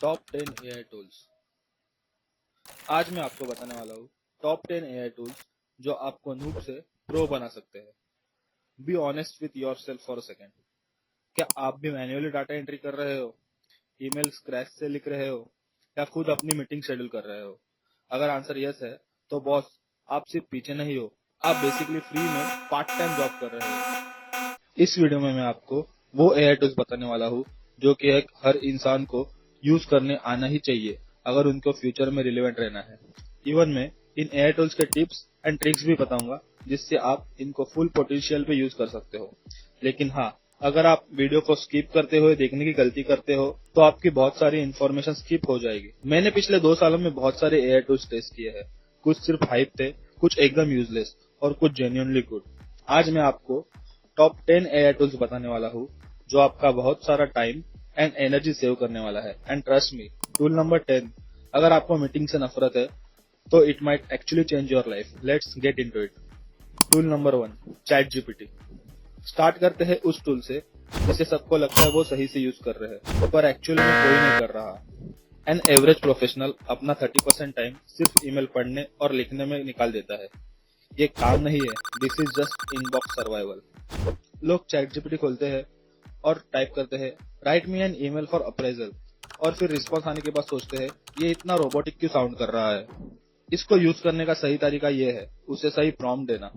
Top 10 AI tools. आज मैं आपको बताने वाला हूँ टॉप 10 एआई टूल्स जो आपको नूब से प्रो बना सकते हैं। Be honest with yourself for a second. क्या आप भी मैन्युअली डाटा एंट्री कर रहे हो, ईमेल क्रैश से लिख रहे हो या खुद अपनी मीटिंग शेड्यूल कर रहे हो? अगर आंसर यस है तो बॉस, आप सिर्फ पीछे नहीं हो, आप बेसिकली फ्री में पार्ट टाइम जॉब कर रहे हो। इस वीडियो में मैं आपको वो एआई टूल्स बताने वाला हूँ जो कि हर इंसान को यूज करने आना ही चाहिए अगर उनको फ्यूचर में रिलेवेंट रहना है। इवन मैं इन एआई टूल्स के टिप्स एंड ट्रिक्स भी बताऊंगा जिससे आप इनको फुल पोटेंशियल पे यूज कर सकते हो। लेकिन हाँ, अगर आप वीडियो को स्किप करते हुए देखने की गलती करते हो तो आपकी बहुत सारी इन्फॉर्मेशन स्किप हो जाएगी। मैंने पिछले 2 सालों में बहुत सारे एआई टूल्स टेस्ट किए हैं। कुछ सिर्फ हाइप थे, कुछ एकदम यूजलेस और कुछ जेन्युइनली गुड। आज मैं आपको टॉप 10 एआई टूल्स बताने वाला हूँ जो आपका बहुत सारा टाइम एंड एनर्जी सेव करने वाला है। And trust me, tool number 10, अगर आपको मीटिंग से नफरत है तो it might actually change your life. Let's get into it. Tool number 1, chat GPT. Start करते हैं उस टूल से जिसे सबको लगता है वो सही से यूज कर रहे हैं पर एक्चुअली में कोई नहीं कर रहा। एन एवरेज प्रोफेशनल अपना 30% टाइम सिर्फ ईमेल पढ़ने और लिखने में निकाल देता है। ये काम नहीं है, this is just inbox survival. लोग चैट जीपीटी खोलते हैं और टाइप करते हैं write me an email for appraisal, और फिर रिस्पॉन्स आने के बाद सोचते हैं ये इतना रोबोटिक क्यों साउंड कर रहा है। इसको यूज करने का सही तरीका ये है उसे सही प्रॉम्प्ट देना।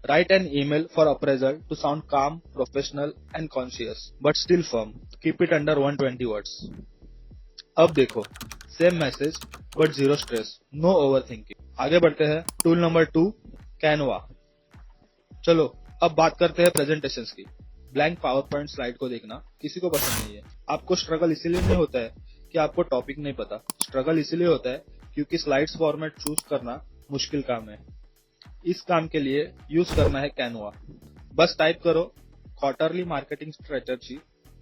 Write an email for appraisal to sound calm, professional and conscious but still firm. Keep it under 120 words. अब देखो, same message but zero stress, no over thinking. आगे बढ़ते हैं। Tool number 2, Canva. चलो अब बात करते हैं प्रेजेंटेशंस की। ब्लैंक पावर पॉइंट स्लाइड को देखना किसी को पसंद नहीं है। आपको स्ट्रगल इसीलिए नहीं होता है कि आपको टॉपिक नहीं पता, स्ट्रगल इसीलिए होता है क्योंकि स्लाइड्स फॉर्मेट चूज करना मुश्किल काम है। इस काम के लिए यूज करना है कैनवा। बस टाइप करो quarterly marketing strategy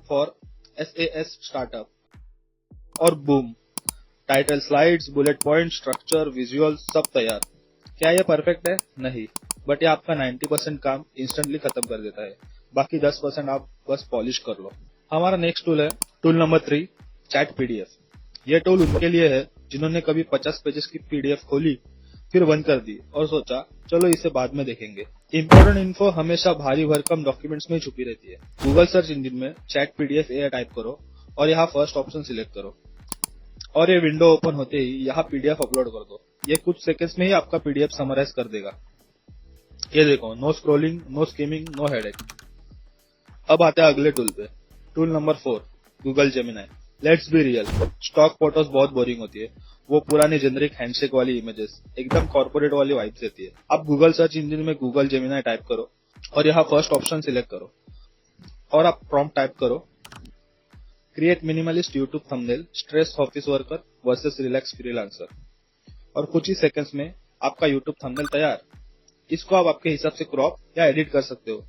for SAS startup और boom, title, slides, bullet point, structure, visual सब तैयार। क्या ये परफेक्ट है? नहीं, बट ये आपका 90% काम इंस्टेंटली खत्म कर देता है। बाकी 10% आप बस पॉलिश कर लो। हमारा नेक्स्ट टूल है टूल नंबर 3, चैट पीडीएफ। ये टूल उनके लिए है जिन्होंने कभी 50 पेजेस की पीडीएफ खोली, फिर बंद कर दी और सोचा चलो इसे बाद में देखेंगे। इंपॉर्टेंट इन्फो हमेशा भारी भरकम डॉक्यूमेंट्स में ही छुपी रहती है। गूगल सर्च इंजिन में चैट पीडीएफ एआई टाइप करो और यहाँ फर्स्ट ऑप्शन सिलेक्ट करो और ये विंडो ओपन होते ही यहाँ पीडीएफ अपलोड कर दो। ये कुछ सेकंड्स में ही आपका पीडीएफ समराइज कर देगा। ये देखो, no scrolling, no skimming, no headache. अब आते हैं अगले टूल पे। Tool number 4, Google Gemini. Let's be real, stock photos बहुत बोरिंग होती है। वो पुरानी जेनरिक हैंडशेक वाली इमेजेस एकदम कॉर्पोरेट वाली वाइब्स देती है। अब गूगल सर्च इंजिन में गूगल जेमिनाई टाइप करो और यहाँ फर्स्ट ऑप्शन सिलेक्ट करो और आप प्रॉम्प्ट टाइप करो create minimalist YouTube thumbnail, stress office worker versus relax freelancer, और कुछ ही सेकंड्स में आपका यूट्यूब थंबनेल तैयार। इसको आप आपके हिसाब से क्रॉप या एडिट कर सकते हो।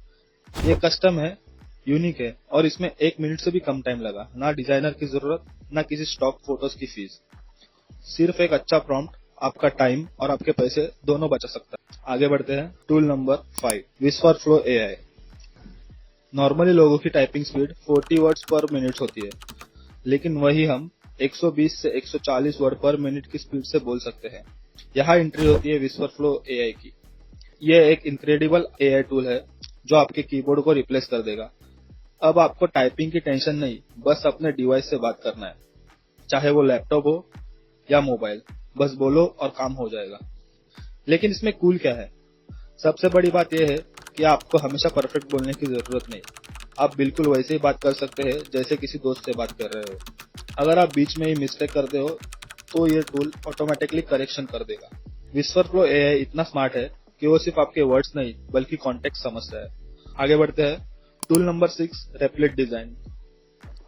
ये कस्टम है, यूनिक है और इसमें 1 मिनट से भी कम टाइम लगा। ना डिजाइनर की जरूरत, ना किसी स्टॉक फोटोज की फीस। सिर्फ एक अच्छा प्रॉम्प्ट आपका टाइम और आपके पैसे दोनों बचा सकता है। आगे बढ़ते हैं। Tool number 5, whisper flow AI. Normally लोगों की टाइपिंग स्पीड 40 वर्ड्स पर मिनट होती है, लेकिन वही हम 120 से 140 वर्ड पर मिनट की स्पीड से बोल सकते हैं। यहाँ एंट्री होती है विस्पर फ्लो एआई की। यह एक इनक्रेडिबल एआई टूल है जो आपके कीबोर्ड को रिप्लेस कर देगा। अब आपको टाइपिंग की टेंशन नहीं, बस अपने डिवाइस से बात करना है, चाहे वो लैपटॉप हो या मोबाइल। बस बोलो और काम हो जाएगा। लेकिन इसमें कूल क्या है? सबसे बड़ी बात यह है कि आपको हमेशा परफेक्ट बोलने की जरूरत नहीं। आप बिल्कुल वैसे ही बात कर सकते हैं जैसे किसी दोस्त से बात कर रहे हो। अगर आप बीच में ही मिस्टेक करते हो तो ये टूल ऑटोमेटिकली करेक्शन कर देगा। विस्पर फ्लो एआई इतना स्मार्ट है कि वो सिर्फ आपके वर्ड्स नहीं बल्कि कॉन्टेक्स्ट समझता है। आगे बढ़ते हैं। Tool number 6, रेपलेट design.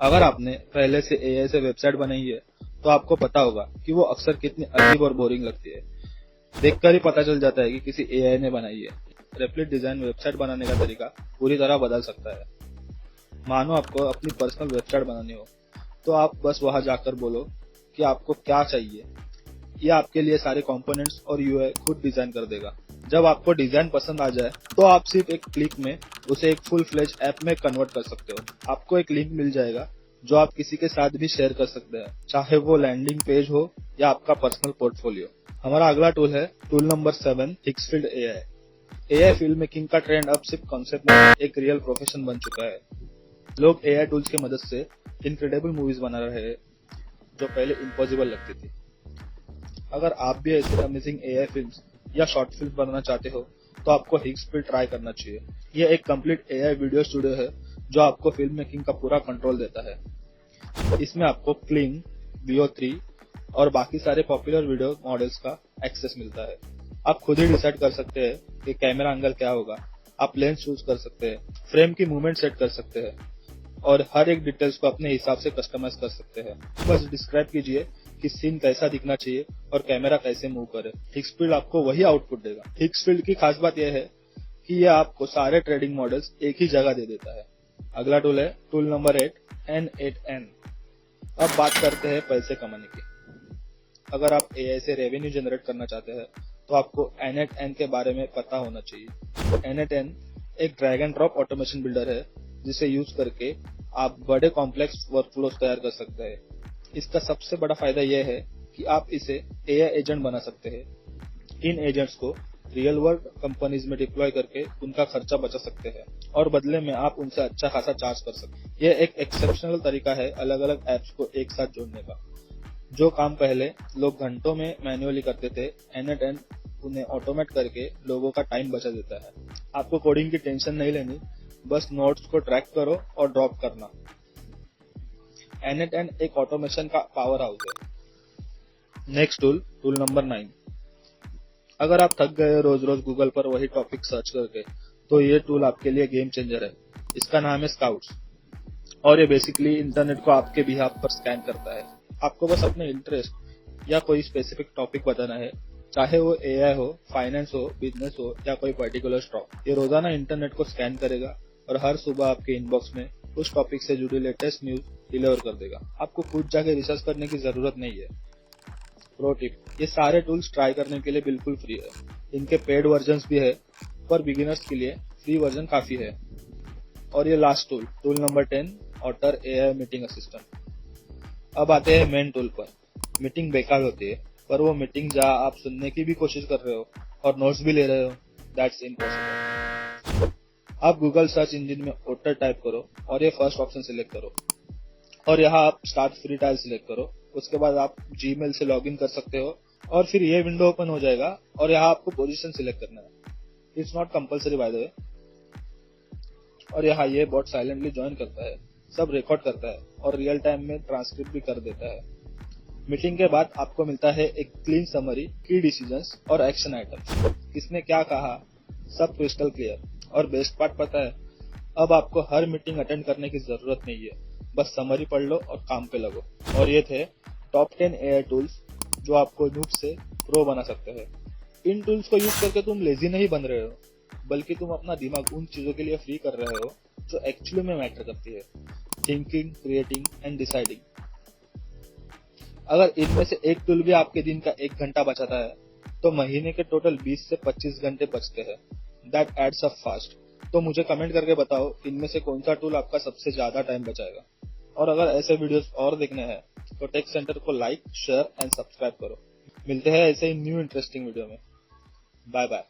अगर आपने पहले से एआई से वेबसाइट बनाई है तो आपको पता होगा कि वो अक्सर कितनी अजीब और बोरिंग लगती है। देखकर ही पता चल जाता है कि किसी एआई ने बनाई है। रेपलेट डिजाइन वेबसाइट बनाने का तरीका पूरी तरह बदल सकता है। मानो आपको अपनी पर्सनल वेबसाइट बनानी हो तो आप बस वहां जाकर बोलो कि आपको क्या चाहिए। ये आपके लिए सारे कंपोनेंट्स और यूआई खुद डिजाइन कर देगा। जब आपको डिजाइन पसंद आ जाए तो आप सिर्फ एक क्लिक में उसे एक फुल फ्लेज ऐप में कन्वर्ट कर सकते हो। आपको एक लिंक मिल जाएगा जो आप किसी के साथ भी शेयर कर सकते हैं, चाहे वो लैंडिंग पेज हो या आपका पर्सनल पोर्टफोलियो। हमारा अगला टूल है tool number 7, Higgsfield AI. AI film making का ट्रेंड अब सिर्फ कॉन्सेप्ट नहीं, एक रियल प्रोफेशन बन चुका है। लोग एआई टूल्स की मदद से इनक्रेडिबल मूवीज बना रहे हैं जो पहले इम्पॉसिबल लगती थी। अगर आप भी ऐसे अमेजिंग एआई फिल्म्स या शॉर्ट फिल्म बनाना चाहते हो तो आपको हिक्सफील्ड ट्राई करना चाहिए। यह एक कंप्लीट एआई वीडियो स्टूडियो है जो आपको फिल्म मेकिंग का पूरा कंट्रोल देता है। इसमें आपको क्लिंग, VO3 और बाकी सारे पॉपुलर वीडियो मॉडल्स का एक्सेस मिलता है। आप खुद ही डिसाइड कर सकते हैं कि कैमरा एंगल क्या होगा, आप लेंस चूज कर सकते हैं, फ्रेम की मूवमेंट सेट कर सकते हैं और हर एक डिटेल्स को अपने हिसाब से कस्टमाइज कर सकते हैं। बस डिस्क्राइब कीजिए कि सीन कैसा दिखना चाहिए और कैमरा कैसे मूव करे। हिक्सफील्ड आपको वही आउटपुट देगा। हिक्सफील्ड की खास बात यह है कि यह आपको सारे ट्रेडिंग मॉडल्स एक ही जगह दे देता है। अगला टूल है टूल नंबर 8, N8N। अब बात करते हैं पैसे कमाने की। अगर आप एआई से रेवेन्यू जनरेट करना चाहते हैं तो आपको N8N के बारे में पता होना चाहिए। N8N एक drag and drop automation builder है जिसे यूज करके आप बड़े कॉम्प्लेक्स वर्कफ्लोस तैयार कर सकते हैं। इसका सबसे बड़ा फायदा यह है कि आप इसे एआई एजेंट बना सकते हैं। इन एजेंट्स को रियल वर्ल्ड कंपनीज में डिप्लॉय करके उनका खर्चा बचा सकते हैं और बदले में आप उनसे अच्छा खासा चार्ज कर सकते हैं। यह एक एक्सेप्शनल तरीका है अलग अलग एप्स को एक साथ जोड़ने का। जो काम पहले लोग घंटों में मैन्युअली करते थे, N8N उन्हें ऑटोमेट करके लोगों का टाइम बचा देता है। आपको कोडिंग की टेंशन नहीं लेनी, बस नोट्स को ट्रैक करो और ड्रॉप करना। N8N एक ऑटोमेशन का पावर हाउस है। Next tool number 9। अगर आप थक गए रोज रोज गूगल पर वही टॉपिक सर्च करके, तो ये टूल आपके लिए गेम चेंजर है। इसका नाम है स्काउट्स और ये बेसिकली इंटरनेट को आपके बिहाफ पर स्कैन करता है। आपको बस अपने इंटरेस्ट या कोई स्पेसिफिक टॉपिक बताना है, चाहे वो एआई हो, फाइनेंस हो, बिजनेस हो या कोई पर्टिकुलर स्टॉक। ये रोजाना इंटरनेट को स्कैन करेगा और हर सुबह आपके इनबॉक्स में उस टॉपिक से जुड़ी लेटेस्ट न्यूज डिलीवर कर देगा। आपको खुद जाके रिसर्च करने की जरूरत नहीं है। प्रो टिप, ये सारे टूल्स ट्राई करने के लिए बिल्कुल फ्री है। इनके पेड वर्जन्स भी है, पर बिगिनर्स के लिए फ्री वर्जन काफी है। और ये last tool number 10, Otter AI meeting assistant. अब आते हैं मेन टूल पर। मीटिंग बेकार होती है, पर वो मीटिंग जहां आप सुनने की भी कोशिश कर रहे हो और नोट्स भी ले रहे हो, दैट्स इम्पॉसिबल। आप गूगल सर्च इंजन में ऑटर टाइप करो और ये फर्स्ट ऑप्शन सिलेक्ट करो और यहाँ आप स्टार्ट फ्री ट्रायल सिलेक्ट करो। उसके बाद आप जीमेल से लॉगिन कर सकते हो और फिर ये विंडो ओपन हो जाएगा और यहाँ आपको पोजीशन सिलेक्ट करना है। It's not compulsory by the way. और यहाँ ये बॉट साइलेंटली ज्वाइन करता है, सब रिकॉर्ड करता है और रियल टाइम में ट्रांसक्रिप्ट भी कर देता है। मीटिंग के बाद आपको मिलता है एक क्लीन समरी, की डिसीजंस और एक्शन आइटम्स। किसने क्या कहा, सब क्रिस्टल क्लियर। और बेस्ट पार्ट पता है, अब आपको हर मीटिंग अटेंड करने की जरूरत नहीं है, बस समरी पढ़ लो और काम पे लगो। और ये थे टॉप 10 एआई टूल्स जो आपको नूब से प्रो बना सकते हैं। इन टूल्स को यूज करके तुम लेजी नहीं बन रहे हो, बल्कि तुम अपना दिमाग उन चीजों के लिए फ्री कर रहे हो जो एक्चुअली में मैटर करती है, थिंकिंग, क्रिएटिंग एंड डिसाइडिंग। अगर इनमें से एक टूल भी आपके दिन का 1 घंटा बचाता है, तो महीने के टोटल 20 से 25 घंटे बचते हैं। That adds up fast. तो मुझे कमेंट करके बताओ इनमें से कौन सा टूल आपका सबसे ज्यादा टाइम बचाएगा। और अगर ऐसे वीडियोस और देखने हैं तो टेक सेंटर को लाइक, शेयर एंड सब्सक्राइब करो। मिलते हैं ऐसे ही न्यू इंटरेस्टिंग वीडियो में। Bye bye.